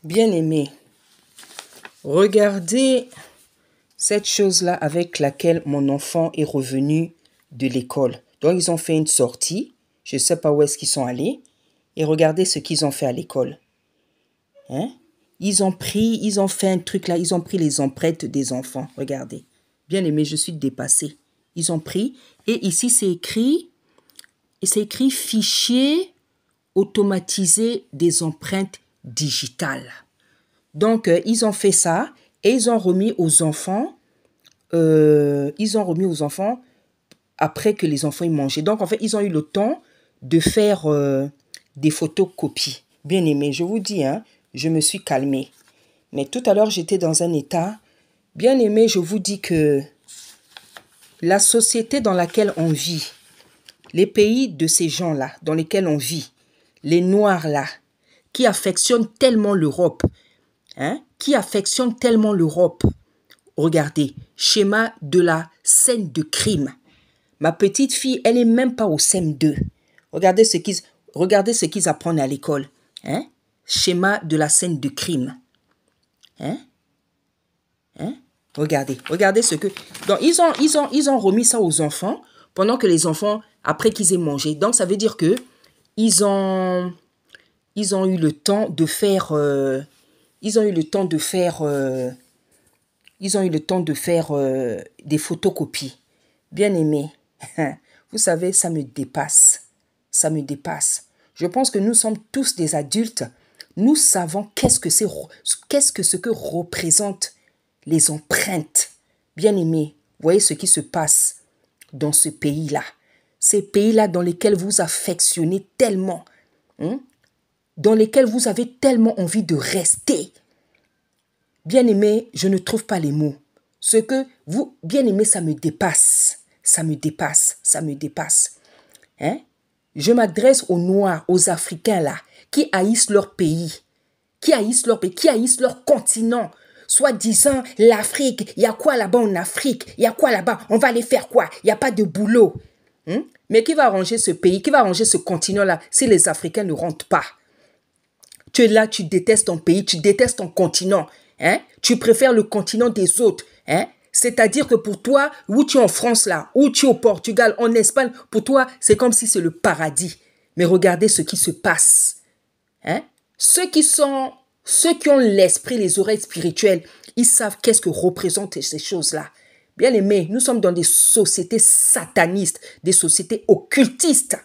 Bien-aimés, regardez cette chose-là avec laquelle mon enfant est revenu de l'école. Donc, ils ont fait une sortie. Je ne sais pas où est-ce qu'ils sont allés. Et regardez ce qu'ils ont fait à l'école. Hein? Ils ont fait un truc là. Ils ont pris les empreintes des enfants. Regardez. Bien-aimés, je suis dépassée. Ils ont pris. Et ici, c'est écrit fichier automatisé des empreintes digitales. Donc, ils ont fait ça et ils ont remis aux enfants. Après que les enfants aient mangé. Donc, en fait, ils ont eu le temps de faire des photocopies. Bien aimé, je vous dis, hein, je me suis calmée. Mais tout à l'heure, j'étais dans un état. Bien aimé, je vous dis que la société dans laquelle on vit, les pays de ces gens-là, dans lesquels on vit, les Noirs-là, qui affectionnent tellement l'Europe, regardez, schéma de la scène de crime. Ma petite fille, elle n'est même pas au CM2. Regardez ce qu'ils apprennent à l'école. Schéma de la scène de crime. Regardez ce que... Donc, ils ont remis ça aux enfants pendant que les enfants, après qu'ils aient mangé. Donc, ça veut dire que ils ont eu le temps de faire... des photocopies. Bien aimé. Vous savez, ça me dépasse. Ça me dépasse. Je pense que nous sommes tous des adultes. Nous savons qu'est-ce que ce que représentent les empreintes. Bien aimé, voyez ce qui se passe dans ce pays-là. Ces pays-là dans lesquels vous affectionnez tellement. Dans lesquels vous avez tellement envie de rester. Bien aimé, je ne trouve pas les mots. Ce que vous, bien aimé, ça me dépasse. Ça me dépasse. Je m'adresse aux Noirs, aux Africains là, qui haïssent leur pays, qui haïssent leur continent. Soit disant l'Afrique, il y a quoi là-bas en Afrique? Il y a quoi là-bas? On va aller faire quoi? Il n'y a pas de boulot. Mais qui va arranger ce pays? Qui va arranger ce continent-là si les Africains ne rentrent pas? Tu es là, tu détestes ton pays, tu détestes ton continent. Tu préfères le continent des autres. C'est-à-dire que pour toi, où tu es en France là, où tu es au Portugal, en Espagne, pour toi, c'est comme si c'est le paradis. Mais regardez ce qui se passe. Ceux qui ont l'esprit, les oreilles spirituelles, ils savent qu'est-ce que représentent ces choses-là. Bien aimé, nous sommes dans des sociétés satanistes, des sociétés occultistes.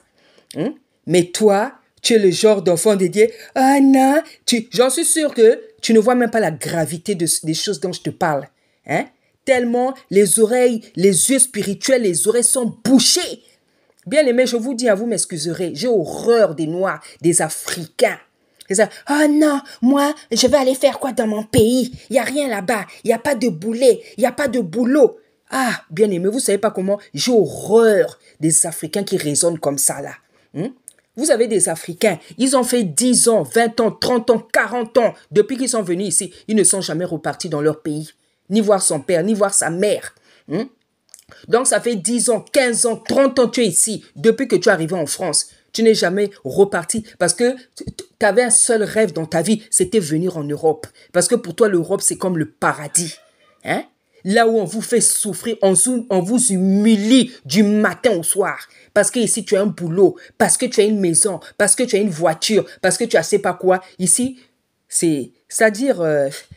Mais toi, tu es le genre d'enfant de dire « Ah non !» J'en suis sûr que tu ne vois même pas la gravité des choses dont je te parle. Tellement les oreilles, les yeux spirituels, les oreilles sont bouchés. Bien aimé, je vous dis, vous m'excuserez, j'ai horreur des Noirs, des Africains. « Oh non, moi, je vais aller faire quoi dans mon pays? Il n'y a rien là-bas, il n'y a pas de boulet, il n'y a pas de boulot. » Ah, bien aimé, vous ne savez pas comment j'ai horreur des Africains qui raisonnent comme ça là. Vous avez des Africains, ils ont fait 10 ans, 20 ans, 30 ans, 40 ans. Depuis qu'ils sont venus ici, ils ne sont jamais repartis dans leur pays. Ni voir son père, ni voir sa mère. Donc ça fait 10 ans, 15 ans, 30 ans que tu es ici. Depuis que tu es arrivé en France, tu n'es jamais reparti. Parce que tu avais un seul rêve dans ta vie, c'était venir en Europe. Parce que pour toi, l'Europe, c'est comme le paradis. Là où on vous fait souffrir, on vous humilie du matin au soir. Parce que ici, tu as un boulot, parce que tu as une maison, parce que tu as une voiture, parce que tu as sais pas quoi. Ici, c'est-à-dire,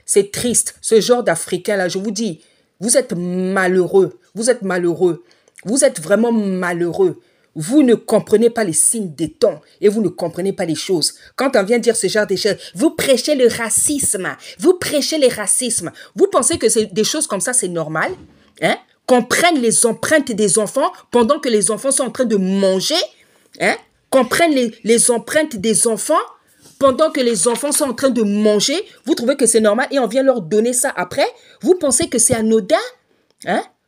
c'est triste. Ce genre d'Africain-là, je vous dis, vous êtes malheureux. Vous êtes malheureux. Vous êtes vraiment malheureux. Vous ne comprenez pas les signes des temps et vous ne comprenez pas les choses. Quand on vient dire ce genre de choses, vous prêchez le racisme. Vous prêchez le racisme. Vous pensez que des choses comme ça, c'est normal? Qu'on prenne les empreintes des enfants pendant que les enfants sont en train de manger? Qu'on prenne les empreintes des enfants pendant que les enfants sont en train de manger? Vous trouvez que c'est normal et on vient leur donner ça après? Vous pensez que c'est anodin?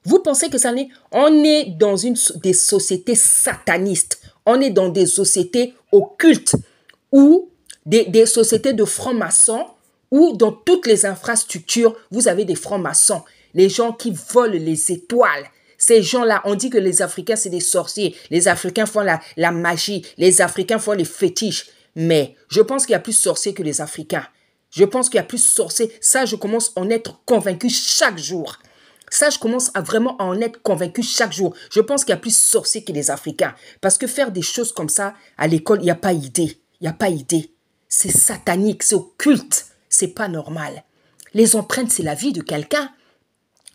Vous pensez que ça n'est... On est dans des sociétés satanistes. On est dans des sociétés occultes ou des sociétés de francs-maçons où dans toutes les infrastructures, vous avez des francs-maçons. Les gens qui volent les étoiles. Ces gens-là, on dit que les Africains, c'est des sorciers. Les Africains font la magie. Les Africains font les fétiches. Mais je pense qu'il y a plus de sorciers que les Africains. Je pense qu'il y a plus de sorciers. Ça, je commence à en être convaincu chaque jour. Ça, je commence à vraiment en être convaincu chaque jour. Je pense qu'il y a plus de sorciers que les Africains. Parce que faire des choses comme ça, à l'école, il n'y a pas idée. Il n'y a pas idée. C'est satanique, c'est occulte. C'est pas normal. Les empreintes, c'est la vie de quelqu'un.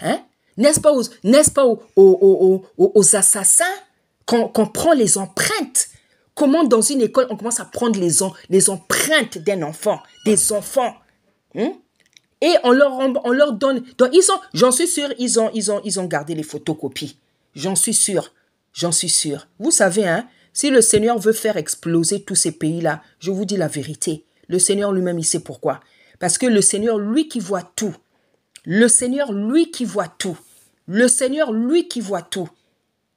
Hein? N'est-ce pas aux assassins qu'on prend les empreintes? Comment dans une école, on commence à prendre les empreintes d'un enfant, des enfants, hein? Et on leur donne... Donc j'en suis sûr, ils ont gardé les photocopies. J'en suis sûr. Vous savez, hein, si le Seigneur veut faire exploser tous ces pays-là, je vous dis la vérité. Le Seigneur lui-même, il sait pourquoi. Parce que le Seigneur, lui qui voit tout. Le Seigneur, lui qui voit tout. Le Seigneur, lui qui voit tout.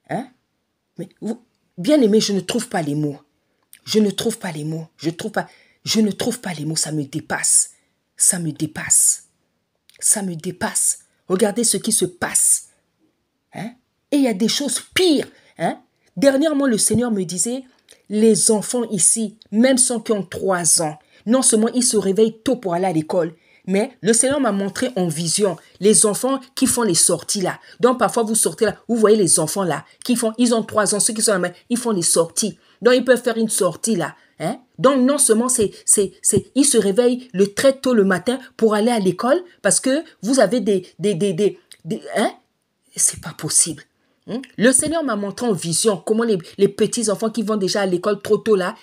Hein? Mais bien aimé, je ne trouve pas les mots. Je ne trouve pas les mots. Je ne trouve pas les mots. Ça me dépasse. Ça me dépasse. Ça me dépasse. Regardez ce qui se passe. Hein? Et il y a des choses pires. Hein? Dernièrement, le Seigneur me disait, les enfants ici, même ceux qui ont 3 ans, non seulement ils se réveillent tôt pour aller à l'école, mais le Seigneur m'a montré en vision les enfants qui font les sorties là. Donc parfois vous sortez là, vous voyez les enfants là, ils ont 3 ans, ceux qui sont là, ils font les sorties. Donc ils peuvent faire une sortie là. Hein? Donc non seulement ils se réveillent très tôt le matin pour aller à l'école parce que vous avez hein? C'est pas possible. Le Seigneur m'a montré en vision comment les petits enfants qui vont déjà à l'école trop tôt là,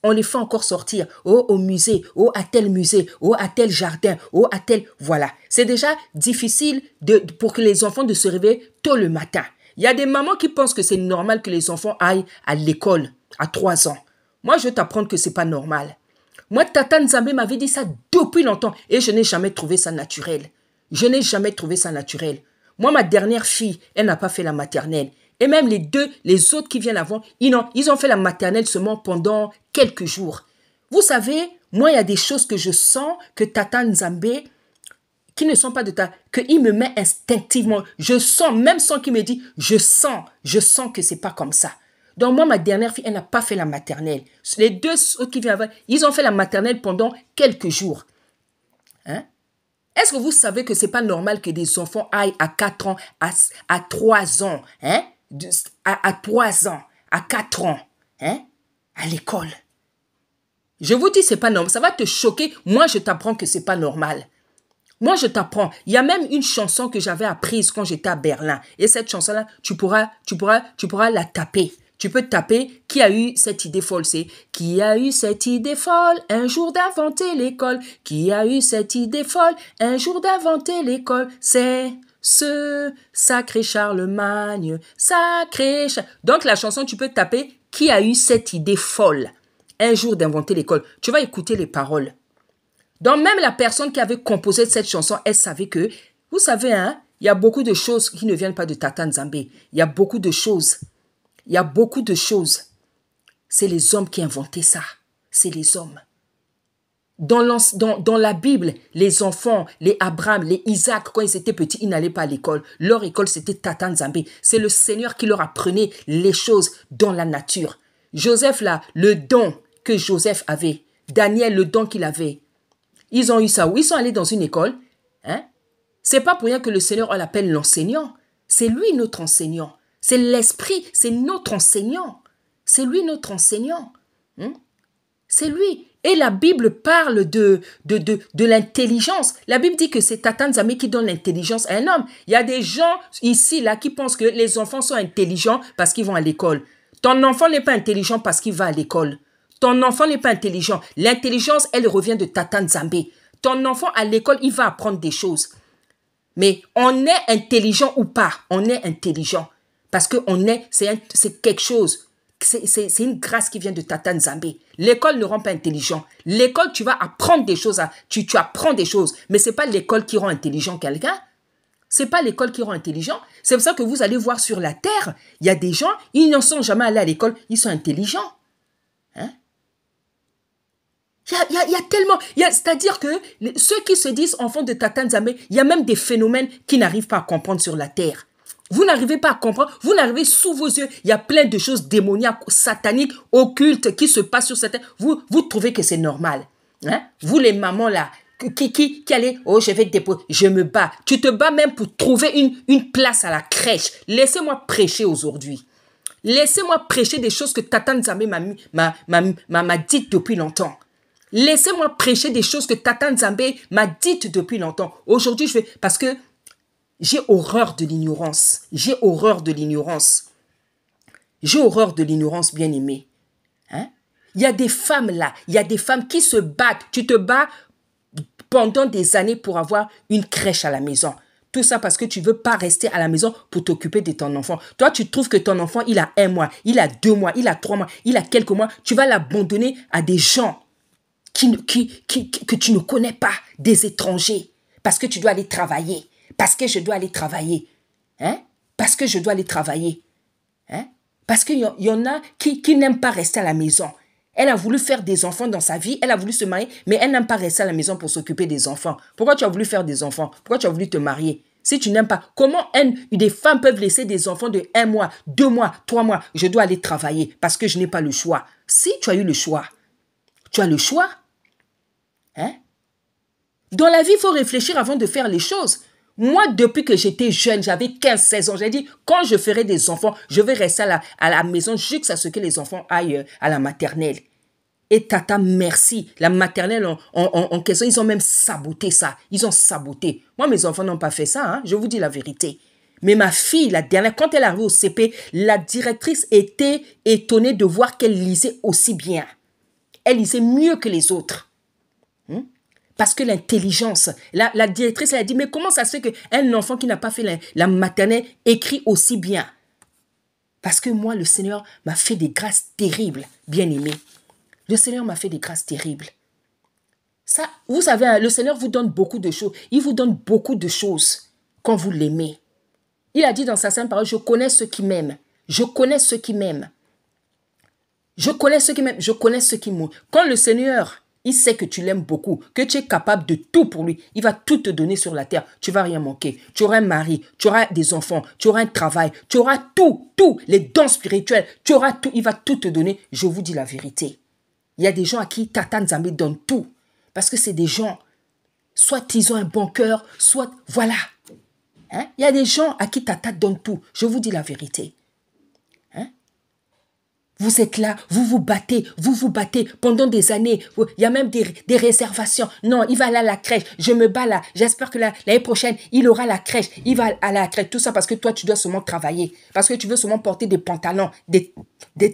on les fait encore sortir au musée, à tel musée, à tel jardin, à tel... Voilà. C'est déjà difficile pour que les enfants de se réveiller tôt le matin. Il y a des mamans qui pensent que c'est normal que les enfants aillent à l'école à 3 ans. Moi, je vais t'apprendre que c'est pas normal. Moi, Tata Nzambe m'avait dit ça depuis longtemps et je n'ai jamais trouvé ça naturel. Je n'ai jamais trouvé ça naturel. Moi, ma dernière fille, elle n'a pas fait la maternelle. Et même les autres qui viennent avant, ils ont fait la maternelle seulement pendant quelques jours. Vous savez, moi, il y a des choses que je sens que Tata Nzambe, qui ne sont pas de qu'il me met instinctivement. Je sens, même sans qu'il me dise, je sens que c'est pas comme ça. Donc moi, ma dernière fille, elle n'a pas fait la maternelle. Les 2 autres qui viennent avant, ils ont fait la maternelle pendant quelques jours. Hein? Est-ce que vous savez que ce n'est pas normal que des enfants aillent à 4 ans, à 3 ans, hein? À 3 ans, à 4 ans, hein? À l'école? Je vous dis, ce n'est pas normal. Ça va te choquer. Moi, je t'apprends que ce n'est pas normal. Moi, je t'apprends. Il y a même une chanson que j'avais apprise quand j'étais à Berlin. Et cette chanson-là, tu pourras la taper. Tu peux taper qui a eu cette idée folle. C'est qui a eu cette idée folle un jour d'inventer l'école. Qui a eu cette idée folle un jour d'inventer l'école. C'est ce sacré Charlemagne. Sacré Donc la chanson, tu peux taper qui a eu cette idée folle un jour d'inventer l'école. Tu vas écouter les paroles. Donc même la personne qui avait composé cette chanson, elle savait que, vous savez, hein, il y a beaucoup de choses qui ne viennent pas de Tata Nzambe. Il y a beaucoup de choses. Il y a beaucoup de choses. C'est les hommes qui inventaient ça. C'est les hommes. Dans la Bible, les enfants, les Abraham, les Isaac, quand ils étaient petits, ils n'allaient pas à l'école. Leur école, c'était Tata Nzambe. C'est le Seigneur qui leur apprenait les choses dans la nature. Joseph, là, le don que Joseph avait. Daniel, le don qu'il avait. Ils ont eu ça. Où ils sont allés dans une école. Hein? C'est pas pour rien que le Seigneur l'appelle l'enseignant. C'est lui notre enseignant. C'est l'esprit, c'est notre enseignant. C'est lui notre enseignant. C'est lui. Et la Bible parle de l'intelligence. La Bible dit que c'est Tata Nzambe qui donne l'intelligence à un homme. Il y a des gens ici là qui pensent que les enfants sont intelligents parce qu'ils vont à l'école. Ton enfant n'est pas intelligent parce qu'il va à l'école. Ton enfant n'est pas intelligent. L'intelligence, elle revient de Tata Nzambe. Ton enfant à l'école, il va apprendre des choses. Mais on est intelligent ou pas, on est intelligent. Parce que c'est quelque chose. C'est une grâce qui vient de Tata Nzambe. L'école ne rend pas intelligent. L'école, tu vas apprendre des choses. Tu apprends des choses. Mais ce n'est pas l'école qui rend intelligent quelqu'un. Ce n'est pas l'école qui rend intelligent. C'est pour ça que vous allez voir sur la terre, il y a des gens, ils n'en sont jamais allés à l'école, ils sont intelligents. Hein? Il y a tellement... C'est-à-dire que ceux qui se disent enfants de Tata Nzambe, il y a même des phénomènes qui n'arrivent pas à comprendre sur la terre. Vous n'arrivez pas à comprendre, vous n'arrivez sous vos yeux. Il y a plein de choses démoniaques, sataniques, occultes qui se passent sur cette terre. Vous trouvez que c'est normal. Hein? Vous les mamans là, qui allait, oh, je vais te déposer, je me bats. Tu te bats même pour trouver une place à la crèche. Laissez-moi prêcher aujourd'hui. Laissez-moi prêcher des choses que Tata Nzambe m'a dites depuis longtemps. Laissez-moi prêcher des choses que Tata Nzambe m'a dites depuis longtemps. Aujourd'hui, je vais, parce que j'ai horreur de l'ignorance. J'ai horreur de l'ignorance. J'ai horreur de l'ignorance, bien-aimée. Hein? Il y a des femmes là, il y a des femmes qui se battent. Tu te bats pendant des années pour avoir une crèche à la maison. Tout ça parce que tu ne veux pas rester à la maison pour t'occuper de ton enfant. Toi, tu trouves que ton enfant, il a 1 mois, il a 2 mois, il a 3 mois, il a quelques mois. Tu vas l'abandonner à des gens que tu ne connais pas, des étrangers. Parce que tu dois aller travailler. Parce que je dois aller travailler. Hein? Parce que je dois aller travailler. Hein? Parce qu'il y en a qui n'aiment pas rester à la maison. Elle a voulu faire des enfants dans sa vie, elle a voulu se marier, mais elle n'aime pas rester à la maison pour s'occuper des enfants. Pourquoi tu as voulu faire des enfants? Pourquoi tu as voulu te marier? Si tu n'aimes pas, comment des femmes peuvent laisser des enfants de 1 mois, 2 mois, 3 mois? Je dois aller travailler parce que je n'ai pas le choix. Si tu as eu le choix, tu as le choix. Hein? Dans la vie, il faut réfléchir avant de faire les choses. Moi, depuis que j'étais jeune, j'avais 15-16 ans, j'ai dit, quand je ferai des enfants, je vais rester à la maison jusqu'à ce que les enfants aillent à la maternelle. Et tata, merci. La maternelle en question, ils ont même saboté ça. Ils ont saboté. Moi, mes enfants n'ont pas fait ça, hein, je vous dis la vérité. Mais ma fille, la dernière, quand elle est arrivée au CP, la directrice était étonnée de voir qu'elle lisait aussi bien. Elle lisait mieux que les autres. Parce que l'intelligence, la directrice elle a dit, mais comment ça se fait qu'un enfant qui n'a pas fait la maternelle écrit aussi bien? Parce que moi, le Seigneur m'a fait des grâces terribles, bien-aimés. Le Seigneur m'a fait des grâces terribles. Ça, vous savez, hein, le Seigneur vous donne beaucoup de choses. Il vous donne beaucoup de choses quand vous l'aimez. Il a dit dans sa sainte parole, je connais ceux qui m'aiment. Je connais ceux qui m'aiment. Je connais ceux qui m'aiment. Je connais ceux qui m'aiment. Quand le Seigneur... il sait que tu l'aimes beaucoup, que tu es capable de tout pour lui. Il va tout te donner sur la terre. Tu ne vas rien manquer. Tu auras un mari, tu auras des enfants, tu auras un travail, tu auras tout, les dons spirituels, tu auras tout. Il va tout te donner. Je vous dis la vérité. Il y a des gens à qui Tata Nzambe donne tout. Parce que c'est des gens, soit ils ont un bon cœur, soit voilà. Hein? Il y a des gens à qui Tata donne tout. Je vous dis la vérité. Vous êtes là, vous vous battez pendant des années. Il y a même des réservations. Non, il va aller à la crèche. Je me bats là. J'espère que l'année prochaine, il aura la crèche. Il va à la crèche. Tout ça parce que toi, tu dois seulement travailler. Parce que tu veux seulement porter des pantalons, des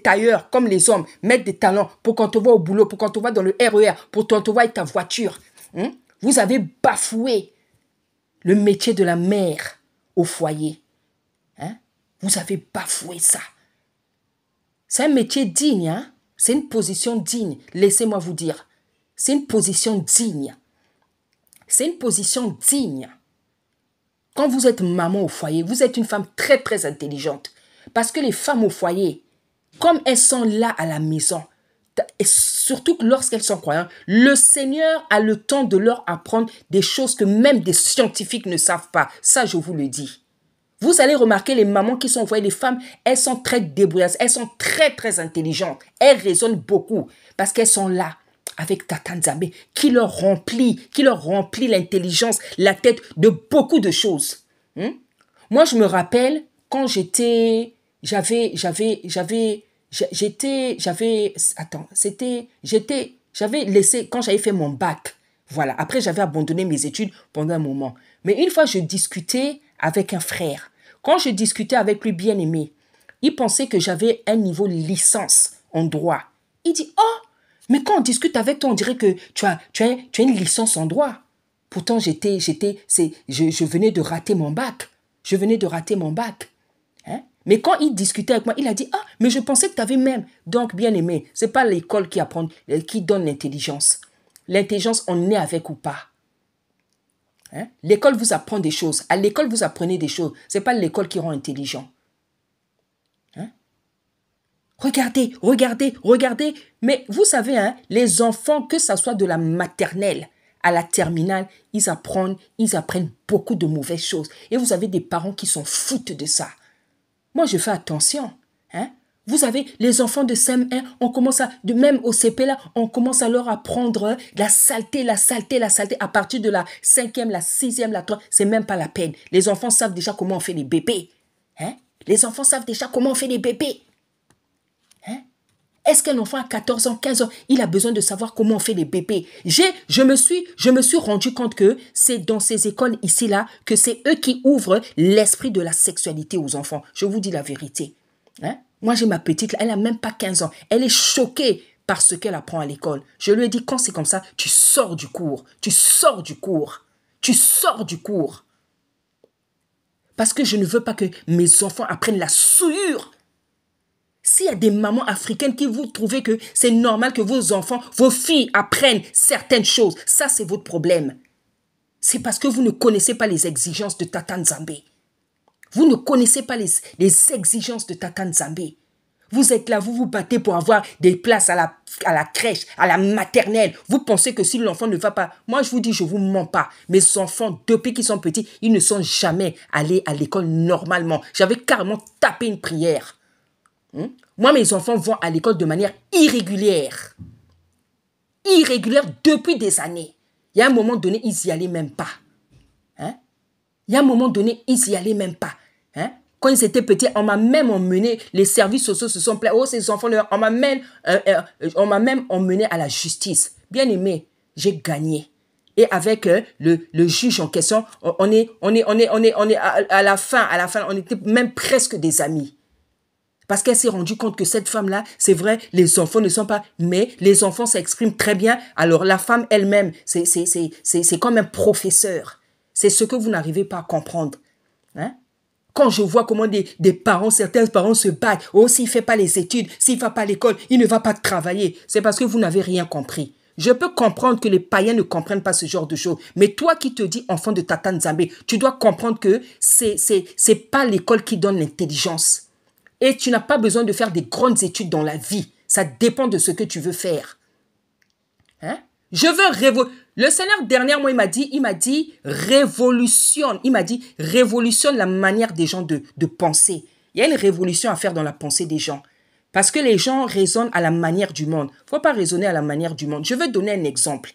tailleurs comme les hommes. Mettre des talons pour qu'on te voit au boulot, pour qu'on te voit dans le RER, pour qu'on te voit avec ta voiture. Vous avez bafoué le métier de la mère au foyer. Vous avez bafoué ça. C'est un métier digne, hein? C'est une position digne, laissez-moi vous dire. C'est une position digne. C'est une position digne. Quand vous êtes maman au foyer, vous êtes une femme très, très intelligente. Parce que les femmes au foyer, comme elles sont là à la maison, et surtout lorsqu'elles sont croyantes, le Seigneur a le temps de leur apprendre des choses que même des scientifiques ne savent pas. Ça, je vous le dis. Vous allez remarquer les mamans qui sont envoyées, les femmes, elles sont très débrouillardes, elles sont très, très intelligentes. Elles raisonnent beaucoup parce qu'elles sont là avec Tata Nzambe qui leur remplit l'intelligence, la tête de beaucoup de choses. Moi, je me rappelle quand j'avais laissé, quand j'avais fait mon bac. Voilà, après j'avais abandonné mes études pendant un moment. Mais une fois, je discutais avec un frère. Quand je discutais avec lui, bien aimé, il pensait que j'avais un niveau licence en droit. Il dit, oh, mais quand on discute avec toi, on dirait que tu as une licence en droit. Pourtant, je venais de rater mon bac. Je venais de rater mon bac. Mais quand il discutait avec moi, il a dit, ah, mais je pensais que tu avais même. Donc, bien aimé, ce n'est pas l'école qui donne l'intelligence. L'intelligence, on est avec ou pas. L'école vous apprend des choses. À l'école, vous apprenez des choses. Ce n'est pas l'école qui rend intelligent. Regardez. Mais vous savez, les enfants, que ce soit de la maternelle à la terminale, ils apprennent beaucoup de mauvaises choses. Et vous avez des parents qui s'en foutent de ça. Moi, je fais attention. Vous avez les enfants de CM1, on commence à, même au CP là, on commence à leur apprendre la saleté, la saleté, la saleté. À partir de la 5e, la 6e, la 3e, c'est même pas la peine. Les enfants savent déjà comment on fait les bébés. Hein? Les enfants savent déjà comment on fait les bébés. Hein? Est-ce qu'un enfant à 14 ans, 15 ans, il a besoin de savoir comment on fait les bébés? Je me suis rendu compte que c'est dans ces écoles ici-là que c'est eux qui ouvrent l'esprit de la sexualité aux enfants. Je vous dis la vérité. Hein? Moi, j'ai ma petite, elle n'a même pas 15 ans. Elle est choquée par ce qu'elle apprend à l'école. Je lui ai dit, quand c'est comme ça, tu sors du cours. Tu sors du cours. Tu sors du cours. Parce que je ne veux pas que mes enfants apprennent la souillure. S'il y a des mamans africaines qui vous trouvez que c'est normal que vos enfants, vos filles apprennent certaines choses, ça c'est votre problème. C'est parce que vous ne connaissez pas les exigences de Tata Nzambe. Vous ne connaissez pas les exigences de Tata Nzambe. Vous êtes là, vous vous battez pour avoir des places à la crèche, à la maternelle. Vous pensez que si l'enfant ne va pas... Moi, je vous dis, je ne vous mens pas. Mes enfants, depuis qu'ils sont petits, ils ne sont jamais allés à l'école normalement. J'avais carrément tapé une prière. Moi, mes enfants vont à l'école de manière irrégulière. Irrégulière depuis des années. Il y a un moment donné, ils n'y allaient même pas. Hein? Il y a un moment donné, ils n'y allaient même pas. Hein? Quand ils étaient petits, on m'a même emmené, les services sociaux se sont plaints. Oh, ces enfants, on m'a même emmené à la justice. Bien aimé, j'ai gagné. Et avec le juge en question, on est à la fin, on était même presque des amis. Parce qu'elle s'est rendue compte que cette femme-là, c'est vrai, les enfants ne sont pas... Mais les enfants s'expriment très bien. Alors la femme elle-même, c'est comme un professeur. C'est ce que vous n'arrivez pas à comprendre. Hein? Quand je vois comment des parents, certains parents se battent. Oh, s'il ne fait pas les études, s'il ne va pas à l'école, il ne va pas travailler. C'est parce que vous n'avez rien compris. Je peux comprendre que les païens ne comprennent pas ce genre de choses. Mais toi qui te dis enfant de Tata Nzambe, tu dois comprendre que c'est pas l'école qui donne l'intelligence. Et tu n'as pas besoin de faire des grandes études dans la vie. Ça dépend de ce que tu veux faire. Hein? Je veux révolutionner. Le Seigneur, dernièrement, il m'a dit, révolutionne. Il m'a dit, révolutionne la manière des gens de penser. Il y a une révolution à faire dans la pensée des gens. Parce que les gens raisonnent à la manière du monde. Il ne faut pas raisonner à la manière du monde. Je vais donner un exemple.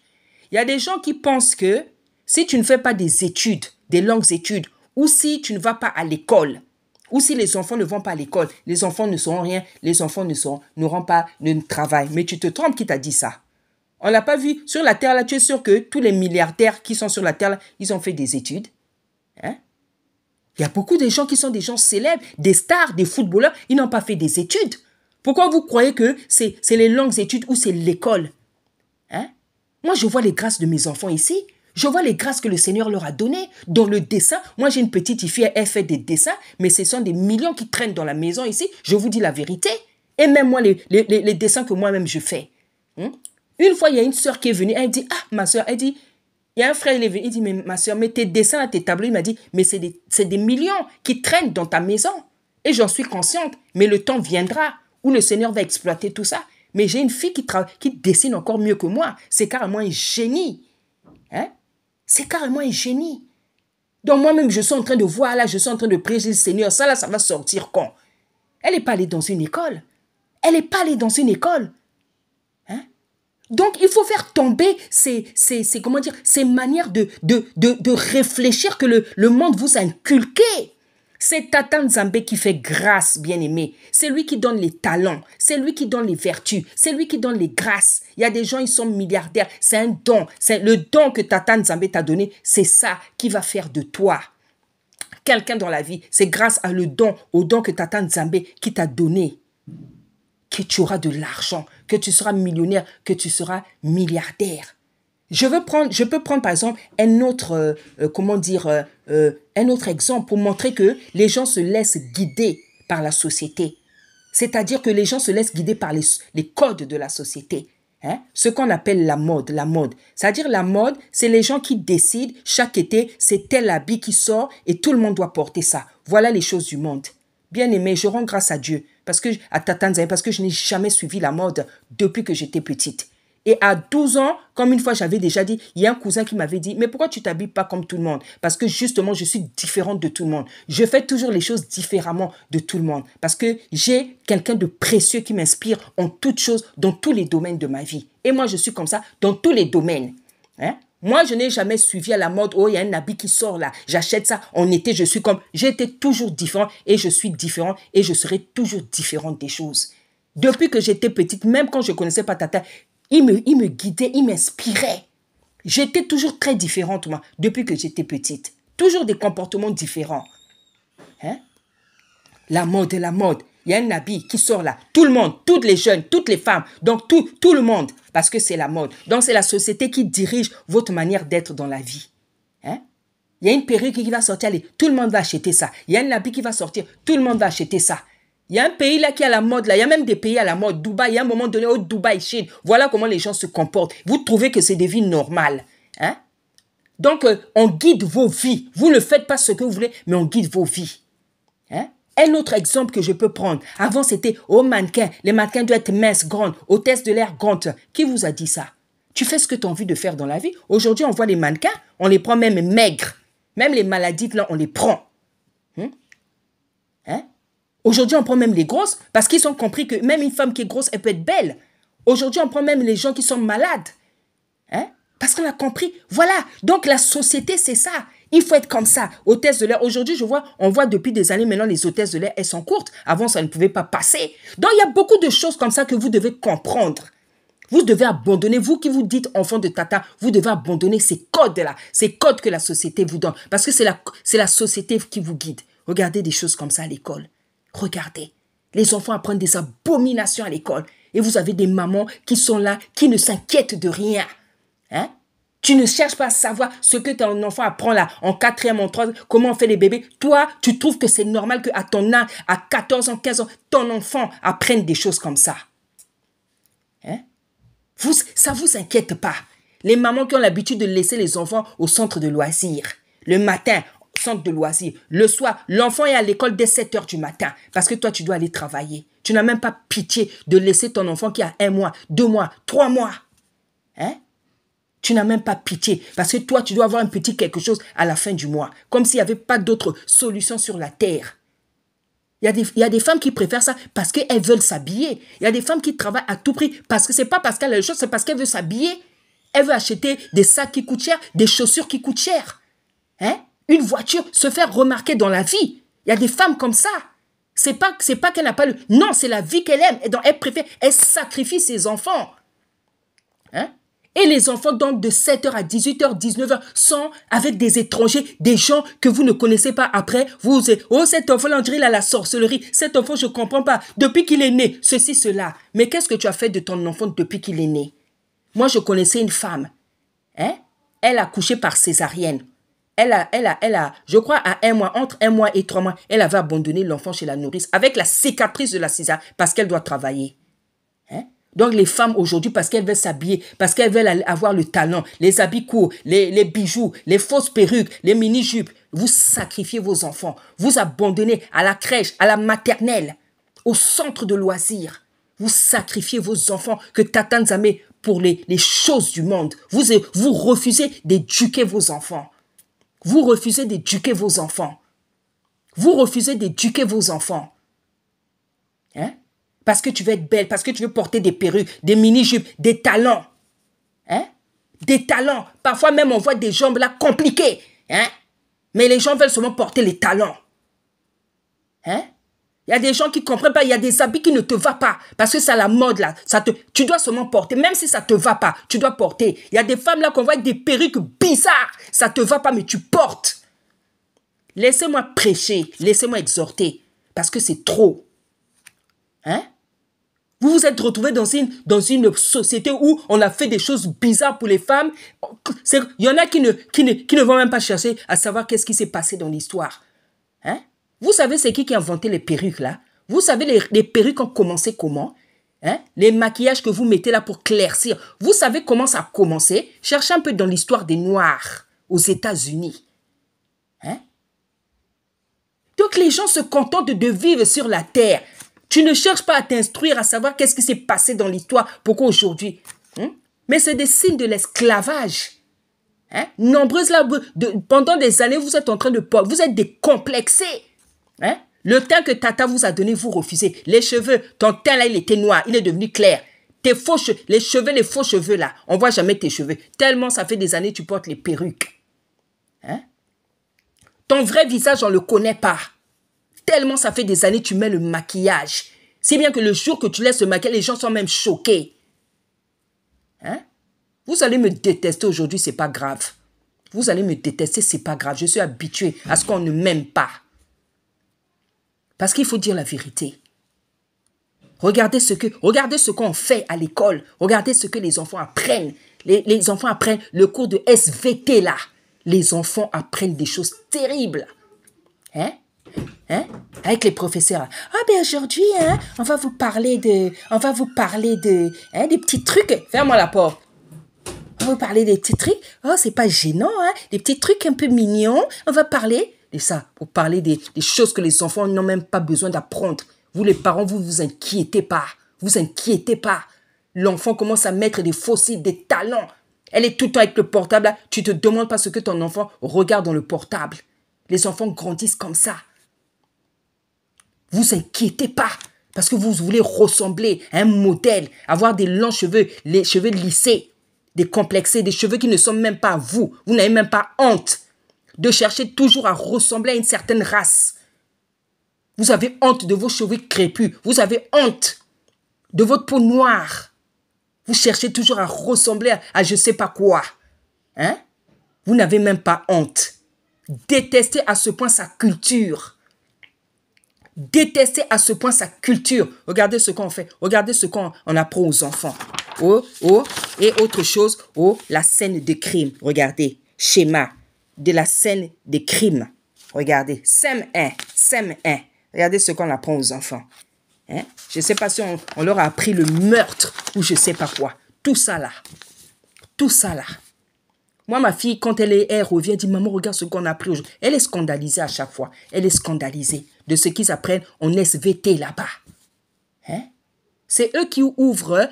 Il y a des gens qui pensent que si tu ne fais pas des études, des longues études, ou si tu ne vas pas à l'école, ou si les enfants ne vont pas à l'école, les enfants ne sauront rien, les enfants n'auront pas de travail. Mais tu te trompes, qui t'a dit ça? On l'a pas vu. Sur la terre, là, tu es sûr que tous les milliardaires qui sont sur la terre, là, ils ont fait des études. Hein? Il y a beaucoup de gens qui sont des gens célèbres, des stars, des footballeurs, ils n'ont pas fait des études. Pourquoi vous croyez que c'est les longues études ou c'est l'école? Hein? Moi, je vois les grâces de mes enfants ici. Je vois les grâces que le Seigneur leur a données dans le dessin. Moi, j'ai une petite fille, elle fait des dessins, mais ce sont des millions qui traînent dans la maison ici. Je vous dis la vérité. Et même moi, les dessins que moi-même je fais. Une fois, il y a une soeur qui est venue, elle dit, ah, ma soeur, elle dit, il y a un frère, il est venu, il dit, mais ma soeur, mais tes dessins, là, tes tableaux, il m'a dit, mais c'est des millions qui traînent dans ta maison. Et j'en suis consciente, mais le temps viendra où le Seigneur va exploiter tout ça. Mais j'ai une fille qui dessine encore mieux que moi. C'est carrément un génie. Hein? C'est carrément un génie. Donc moi-même, je suis en train de voir là, je suis en train de prier le Seigneur. Ça là, ça va sortir quand? Elle n'est pas allée dans une école. Elle n'est pas allée dans une école. Hein? Donc, il faut faire tomber ces manières de réfléchir que le monde vous a inculqué. C'est Tata Nzambe qui fait grâce, bien-aimé. C'est lui qui donne les talents. C'est lui qui donne les vertus. C'est lui qui donne les grâces. Il y a des gens, ils sont milliardaires. C'est un don. C'est le don que Tata Nzambe t'a donné. C'est ça qui va faire de toi quelqu'un dans la vie. C'est grâce au don que Tata Nzambe qui t'a donné que tu auras de l'argent, que tu seras millionnaire, que tu seras milliardaire. Je peux prendre par exemple un autre, un autre exemple pour montrer que les gens se laissent guider par la société. C'est-à-dire que les gens se laissent guider par les codes de la société. Hein? Ce qu'on appelle la mode. C'est-à-dire la mode, c'est les gens qui décident chaque été, c'est tel habit qui sort et tout le monde doit porter ça. Voilà les choses du monde. Bien aimé, je rends grâce à Dieu, à Tata Nzambe, parce que je n'ai jamais suivi la mode depuis que j'étais petite. Et à 12 ans, comme une fois j'avais déjà dit, il y a un cousin qui m'avait dit, mais pourquoi tu t'habilles pas comme tout le monde? Parce que justement, je suis différente de tout le monde. Je fais toujours les choses différemment de tout le monde. Parce que j'ai quelqu'un de précieux qui m'inspire en toutes choses, dans tous les domaines de ma vie. Et moi, je suis comme ça dans tous les domaines. Hein? Moi, je n'ai jamais suivi à la mode, oh, il y a un habit qui sort là, j'achète ça, en été, je suis comme... J'étais toujours différent et je suis différent et je serai toujours différente des choses. Depuis que j'étais petite, même quand je ne connaissais pas Tata, il me guidait, il m'inspirait. J'étais toujours très différente, moi, depuis que j'étais petite. Toujours des comportements différents. Hein? La mode est la mode. Il y a un habit qui sort là. Tout le monde, toutes les jeunes, toutes les femmes, donc tout le monde, parce que c'est la mode. Donc c'est la société qui dirige votre manière d'être dans la vie. Hein? Il y a une perruque qui va sortir, allez, tout le monde va acheter ça. Il y a un habit qui va sortir, tout le monde va acheter ça. Il y a un pays là qui est à la mode, là. Il y a même des pays à la mode. Dubaï, il y a un moment donné, oh, Dubaï, Chine. Voilà comment les gens se comportent. Vous trouvez que c'est des vies normales. Hein? Donc, on guide vos vies. Vous ne faites pas ce que vous voulez, mais on guide vos vies. Hein? Un autre exemple que je peux prendre. Avant, c'était, oh, mannequin. Les mannequins doivent être minces, grandes, hôtesse de l'air, grandes. Qui vous a dit ça? Tu fais ce que tu as envie de faire dans la vie. Aujourd'hui, on voit les mannequins, on les prend même maigres. Même les maladies, là, on les prend. Hein? Aujourd'hui, on prend même les grosses parce qu'ils ont compris que même une femme qui est grosse, elle peut être belle. Aujourd'hui, on prend même les gens qui sont malades. Hein? Parce qu'on a compris. Voilà. Donc, la société, c'est ça. Il faut être comme ça. Hôtesse de l'air. Aujourd'hui, on voit depuis des années maintenant, les hôtesses de l'air, elles sont courtes. Avant, ça ne pouvait pas passer. Donc, il y a beaucoup de choses comme ça que vous devez comprendre. Vous devez abandonner, vous qui vous dites enfant de tata, vous devez abandonner ces codes-là, ces codes que la société vous donne. Parce que c'est la société qui vous guide. Regardez des choses comme ça à l'école. Regardez. Les enfants apprennent des abominations à l'école. Et vous avez des mamans qui sont là, qui ne s'inquiètent de rien. Hein? Tu ne cherches pas à savoir ce que ton enfant apprend là, en 4e, en 3e, comment on fait les bébés. Toi, tu trouves que c'est normal qu'à ton âge, à 14 ans, 15 ans, ton enfant apprenne des choses comme ça. Hein? Ça ne vous inquiète pas. Les mamans qui ont l'habitude de laisser les enfants au centre de loisirs. Le matin, centre de loisirs. Le soir, l'enfant est à l'école dès 7 heures du matin parce que toi, tu dois aller travailler. Tu n'as même pas pitié de laisser ton enfant qui a 1 mois, 2 mois, 3 mois. Hein? Tu n'as même pas pitié parce que toi, tu dois avoir un petit quelque chose à la fin du mois. Comme s'il n'y avait pas d'autre solution sur la terre. Il y a des femmes qui préfèrent ça parce qu'elles veulent s'habiller. Il y a des femmes qui travaillent à tout prix parce que ce n'est pas parce qu'elle a les choses, c'est parce qu'elle veut s'habiller. Elle veut acheter des sacs qui coûtent cher, des chaussures qui coûtent cher. Hein? Une voiture, se faire remarquer dans la vie. Il y a des femmes comme ça. C'est pas qu'elle n'a pas le... Non, c'est la vie qu'elle aime. Et donc, elle préfère, elle sacrifie ses enfants. Hein? Et les enfants, donc, de 7h à 18h, 19h, sont avec des étrangers, des gens que vous ne connaissez pas après. Vous dites, oh, cet enfant-là, on dirait, il a la sorcellerie. Cet enfant, je ne comprends pas. Depuis qu'il est né, ceci, cela. Mais qu'est-ce que tu as fait de ton enfant depuis qu'il est né? Moi, je connaissais une femme. Hein? Elle a couché par césarienne. Elle a, je crois, à 1 mois, entre 1 mois et 3 mois, elle avait abandonné l'enfant chez la nourrice avec la cicatrice de la césarienne parce qu'elle doit travailler. Hein? Donc, les femmes aujourd'hui, parce qu'elles veulent s'habiller, parce qu'elles veulent avoir le talent, les habits courts, les bijoux, les fausses perruques, les mini-jupes, vous sacrifiez vos enfants. Vous abandonnez à la crèche, à la maternelle, au centre de loisirs. Vous sacrifiez vos enfants que Tata Nzamé pour les choses du monde. Vous refusez d'éduquer vos enfants. Vous refusez d'éduquer vos enfants. Vous refusez d'éduquer vos enfants. Hein? Parce que tu veux être belle, parce que tu veux porter des perruques, des mini-jupes, des talons. Hein? Des talons. Parfois même on voit des jambes là compliquées. Hein? Mais les gens veulent seulement porter les talons. Hein? Il y a des gens qui ne comprennent pas, il y a des habits qui ne te vont pas. Parce que c'est à la mode là. Tu dois seulement porter, même si ça ne te va pas, tu dois porter. Il y a des femmes là qu'on voit avec des perruques bizarres. Ça ne te va pas, mais tu portes. Laissez-moi prêcher, laissez-moi exhorter. Parce que c'est trop. Hein? Vous vous êtes retrouvés dans une société où on a fait des choses bizarres pour les femmes. Il y en a qui ne vont même pas chercher à savoir qu'est-ce qui s'est passé dans l'histoire. Hein? Vous savez c'est qui a inventé les perruques là? Vous savez les perruques ont commencé comment? Hein? Les maquillages que vous mettez là pour claircir. Vous savez comment ça a commencé? Cherchez un peu dans l'histoire des Noirs aux États-Unis. Hein? Donc les gens se contentent de vivre sur la terre. Tu ne cherches pas à t'instruire, à savoir qu'est-ce qui s'est passé dans l'histoire. Pourquoi aujourd'hui? Mais c'est des signes de l'esclavage. Hein? Nombreuses là, pendant des années, vous êtes en train de... Vous êtes décomplexés. Hein? Le teint que Tata vous a donné, vous refusez. Les cheveux, ton teint là, il était noir, il est devenu clair. Tes faux cheveux, les faux cheveux là, on ne voit jamais tes cheveux. Tellement ça fait des années que tu portes les perruques. Hein? Ton vrai visage, on ne le connaît pas. Tellement ça fait des années que tu mets le maquillage. Si bien que le jour que tu laisses le maquillage, les gens sont même choqués. Hein? Vous allez me détester aujourd'hui, c'est pas grave. Vous allez me détester, c'est pas grave. Je suis habitué à ce qu'on ne m'aime pas. Parce qu'il faut dire la vérité. Regardez ce qu'on fait à l'école. Regardez ce que les enfants apprennent. Les enfants apprennent le cours de SVT là. Les enfants apprennent des choses terribles. Hein? Hein? Avec les professeurs. Ah ben aujourd'hui, hein, on va vous parler de hein, des petits trucs. Ferme-moi la porte. On va vous parler des petits trucs. Oh, c'est pas gênant, hein? Des petits trucs un peu mignons. On va parler de ça. Pour parler des choses que les enfants n'ont même pas besoin d'apprendre. Vous, les parents, vous vous inquiétez pas. Vous inquiétez pas. L'enfant commence à mettre des fossiles, des talents. Elle est tout le temps avec le portable. Là. Tu te demandes pas ce que ton enfant regarde dans le portable. Les enfants grandissent comme ça. Vous inquiétez pas. Parce que vous voulez ressembler à un modèle. Avoir des longs cheveux, les cheveux lissés. Décomplexés, des cheveux qui ne sont même pas à vous. Vous n'avez même pas honte de chercher toujours à ressembler à une certaine race. Vous avez honte de vos cheveux crépus. Vous avez honte de votre peau noire. Vous cherchez toujours à ressembler à je ne sais pas quoi. Hein? Vous n'avez même pas honte. Détestez à ce point sa culture. Détestez à ce point sa culture. Regardez ce qu'on fait. Regardez ce qu'on apprend aux enfants. Et autre chose. La scène de crime. Regardez. Schéma de la scène de crime. Regardez. SEM 1. SEM 1. Regardez ce qu'on apprend aux enfants. Hein? Je ne sais pas si on leur a appris le meurtre ou je ne sais pas quoi. Tout ça là. Tout ça là. Moi, ma fille, quand elle revient, elle dit, maman, regarde ce qu'on a appris aujourd'hui. Elle est scandalisée à chaque fois. Elle est scandalisée de ce qu'ils apprennent en SVT là-bas. Hein? C'est eux qui ouvrent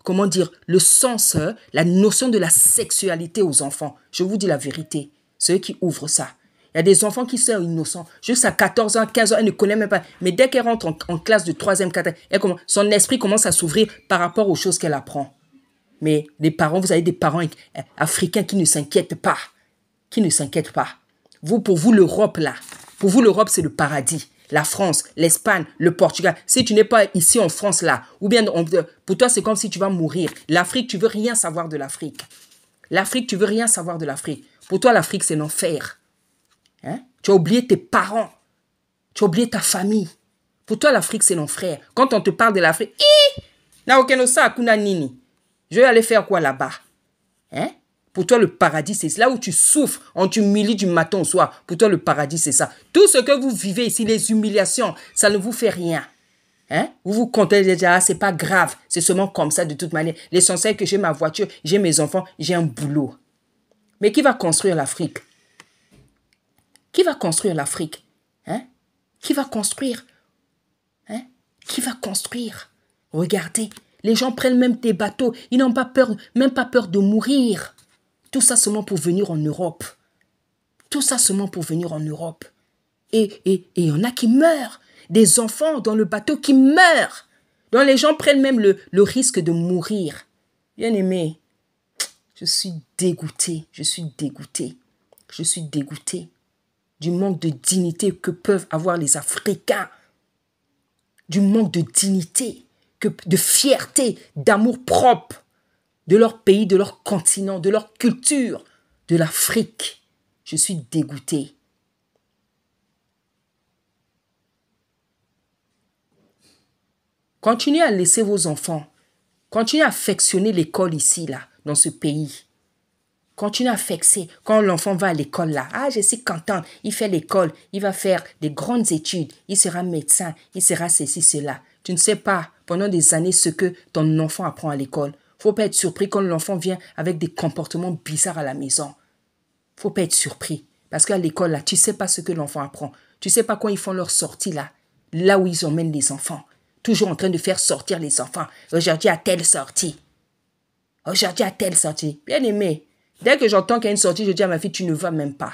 comment dire, le sens, la notion de la sexualité aux enfants. Je vous dis la vérité. C'est eux qui ouvrent ça. Il y a des enfants qui sont innocents. Jusqu'à 14 ans, 15 ans, elle ne connaît même pas. Mais dès qu'elle rentre en classe de 3e, 4e, son esprit commence à s'ouvrir par rapport aux choses qu'elle apprend. Mais les parents, vous avez des parents africains qui ne s'inquiètent pas. Qui ne s'inquiètent pas. Pour vous, l'Europe, là. Pour vous, l'Europe, c'est le paradis. La France, l'Espagne, le Portugal. Si tu n'es pas ici en France, là, ou bien pour toi, c'est comme si tu vas mourir. L'Afrique, tu veux rien savoir de l'Afrique. L'Afrique, tu veux rien savoir de l'Afrique. Pour toi, l'Afrique, c'est l'enfer. Hein? Tu as oublié tes parents. Tu as oublié ta famille. Pour toi, l'Afrique, c'est l'enfer. Quand on te parle de l'Afrique, je vais aller faire quoi là-bas? Hein? Pour toi, le paradis, c'est là où tu souffres, on t'humilie du matin au soir. Pour toi, le paradis, c'est ça. Tout ce que vous vivez ici, les humiliations, ça ne vous fait rien. Hein? Vous vous comptez déjà, c'est pas grave. C'est seulement comme ça de toute manière. L'essentiel que j'ai ma voiture, j'ai mes enfants, j'ai un boulot. Mais qui va construire l'Afrique? Qui va construire l'Afrique? Hein? Qui va construire? Hein? Qui va construire? Regardez, les gens prennent même des bateaux. Ils n'ont pas peur, même pas peur de mourir. Tout ça seulement pour venir en Europe. Tout ça seulement pour venir en Europe. Et il y en a qui meurent. Des enfants dans le bateau qui meurent. Donc les gens prennent même le risque de mourir. Bien-aimé, je suis dégoûté. Je suis dégoûté. Je suis dégoûté du manque de dignité que peuvent avoir les Africains. Du manque de dignité, de fierté, d'amour propre de leur pays, de leur continent, de leur culture, de l'Afrique. Je suis dégoûté. Continuez à laisser vos enfants. Continuez à affectionner l'école ici, là, dans ce pays. Continuez à affectionner. Quand l'enfant va à l'école, là, ah, je suis content, il fait l'école, il va faire des grandes études, il sera médecin, il sera ceci, cela. Tu ne sais pas, pendant des années, ce que ton enfant apprend à l'école. Faut pas être surpris quand l'enfant vient avec des comportements bizarres à la maison. Faut pas être surpris. Parce qu'à l'école, là, tu sais pas ce que l'enfant apprend. Tu sais pas quand ils font leur sortie, là où ils emmènent les enfants. toujours en train de faire sortir les enfants. Aujourd'hui, à telle sortie. Aujourd'hui, à telle sortie. Bien aimé, dès que j'entends qu'il y a une sortie, je dis à ma fille, tu ne vas même pas.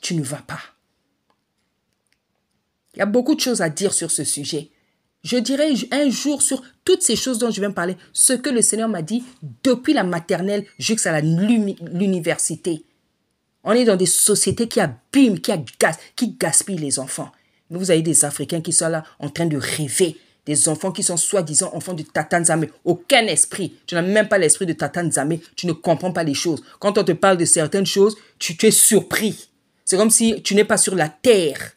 Tu ne vas pas. Il y a beaucoup de choses à dire sur ce sujet. Je dirais un jour sur toutes ces choses dont je viens de parler, ce que le Seigneur m'a dit depuis la maternelle jusqu'à l'université. On est dans des sociétés qui abîment, qui gaspillent les enfants. Mais vous avez des Africains qui sont là en train de rêver. Des enfants qui sont soi-disant enfants de Tata Nzambe. Aucun esprit. Tu n'as même pas l'esprit de Tata Nzambe. Tu ne comprends pas les choses. Quand on te parle de certaines choses, tu es surpris. C'est comme si tu n'es pas sur la terre.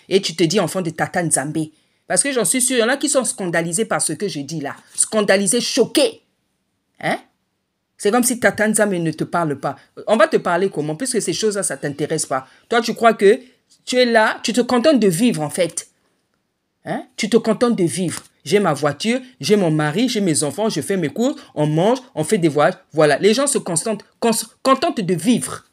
Et tu te dis enfant de Tata Nzambe. Parce que j'en suis sûr, il y en a qui sont scandalisés par ce que je dis là. Scandalisés, choqués. Hein? C'est comme si Tata Nzambe ne te parle pas. On va te parler comment? Puisque ces choses-là, ça ne t'intéresse pas. Toi, tu crois que tu es là, tu te contentes de vivre en fait. Hein? Tu te contentes de vivre. J'ai ma voiture, j'ai mon mari, j'ai mes enfants, je fais mes courses, on mange, on fait des voyages. Voilà, les gens se contentent de vivre.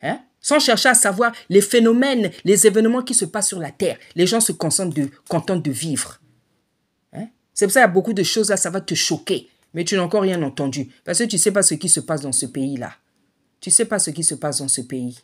Hein? Sans chercher à savoir les phénomènes, les événements qui se passent sur la terre. Les gens se contentent de vivre. Hein? C'est pour ça qu'il y a beaucoup de choses là, ça va te choquer. Mais tu n'as encore rien entendu. Parce que tu ne sais pas ce qui se passe dans ce pays-là. Tu ne sais pas ce qui se passe dans ce pays.